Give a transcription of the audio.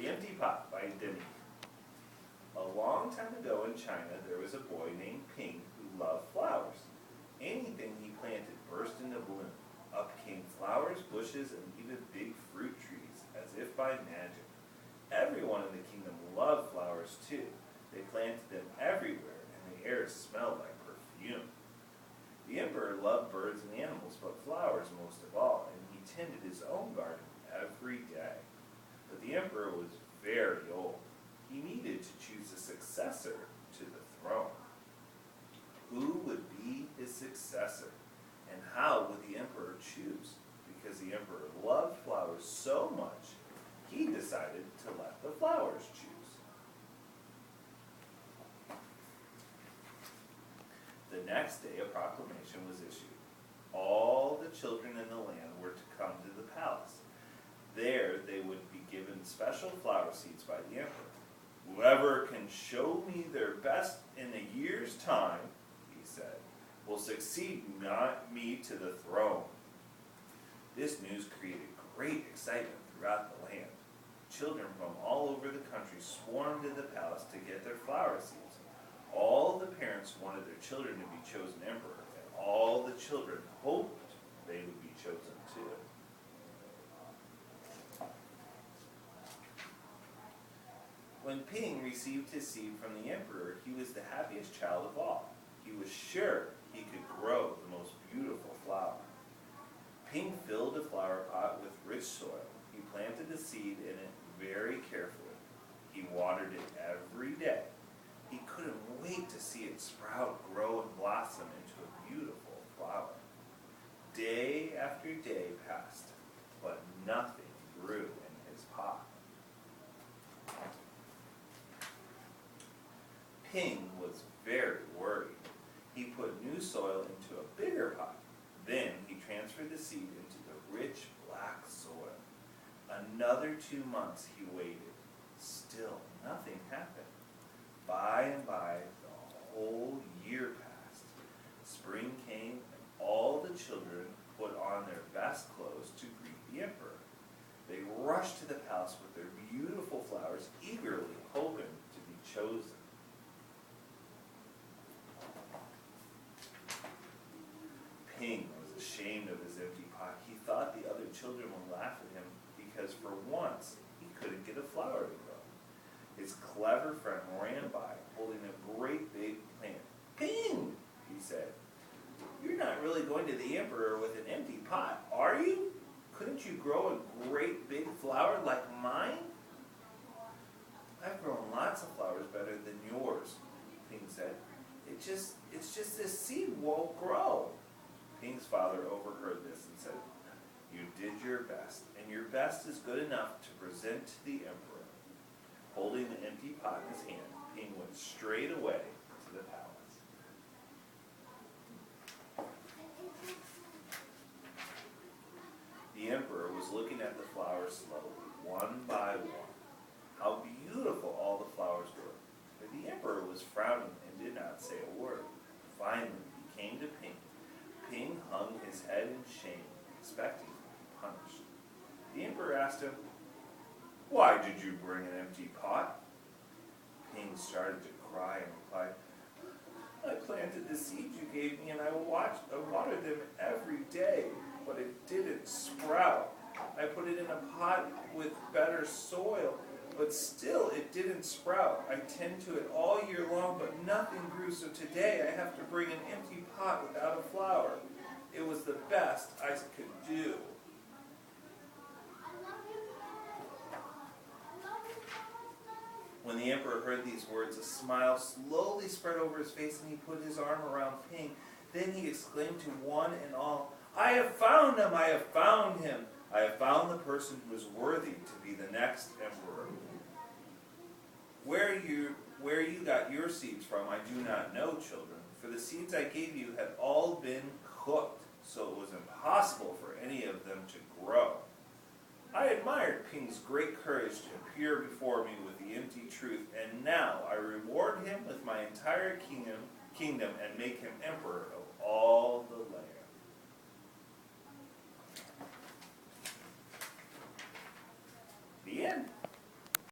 The Empty Pot by Deni. A long time ago in China, there was a boy named Ping who loved flowers. Anything he planted burst into bloom. Up came flowers, bushes, and even big fruit trees, as if by magic. Everyone in the kingdom loved flowers too. They planted them everywhere, and the air smelled like perfume. The emperor loved birds and animals, but flowers most of all, and he tended his own garden every day. But the emperor was very old. He needed to choose a successor to the throne. Who would be his successor? And how would the emperor choose? Because the emperor loved flowers so much, he decided to let the flowers choose. The next day, a proclamation was issued. All the children in the land were to come to the palace. There, they would be given special flower seeds by the emperor. Whoever can show me their best in a year's time, he said, will succeed me to the throne. This news created great excitement throughout the land. Children from all over the country swarmed to the palace to get their flower seeds. All the parents wanted their children to be chosen emperor, and all the children hoped they would be chosen too. When Ping received his seed from the emperor, he was the happiest child of all. He was sure he could grow the most beautiful flower. Ping filled a flower pot with rich soil. He planted the seed in it very carefully. He watered it every day. He couldn't wait to see it sprout, grow, and blossom into a beautiful flower. Day after day passed, but nothing grew in his pot. Ping was very worried. He put new soil into a bigger pot. Then he transferred the seed into the rich black soil. Another 2 months he waited. Still nothing happened. By and by, the whole year passed. Spring came, and all the children put on their best clothes to greet the emperor. They rushed to the palace with their beautiful flowers, eagerly hoping to be chosen. Ping was ashamed of his empty pot. He thought the other children would laugh at him because for once he couldn't get a flower to grow. His clever friend ran by, holding a great big plant. Ping, he said, you're not really going to the emperor with an empty pot, are you? Couldn't you grow a great big flower like mine? I've grown lots of flowers better than yours, Ping said. It's just this seed won't grow. Ping's father overheard this and said, you did your best, and your best is good enough to present to the emperor. Holding the empty pot in his hand, Ping went straight away to the palace. The emperor was looking at the flowers slowly, one by one. How beautiful all the flowers were. But the emperor was frowning and did not say a word. Finally, he came to Ping. Ping hung his head in shame, expecting to be punished. The emperor asked him, why did you bring an empty pot? Ping started to cry and replied, I planted the seeds you gave me and I watered them every day, but it didn't sprout. I put it in a pot with better soil, but still it didn't sprout. I tend to it all year long, but nothing grew, so today I have to bring an empty pot without a flower. It was the best I could do. When the emperor heard these words, a smile slowly spread over his face and he put his arm around Ping. Then he exclaimed to one and all, I have found him! I have found him! I have found the person who is worthy to be the next emperor. Where you got your seeds from, I do not know, children, for the seeds I gave you had all been cooked, so it was impossible for any of them to grow. I admired Ping's great courage to appear before me with the empty truth, and now I reward him with my entire kingdom and make him emperor of all the land.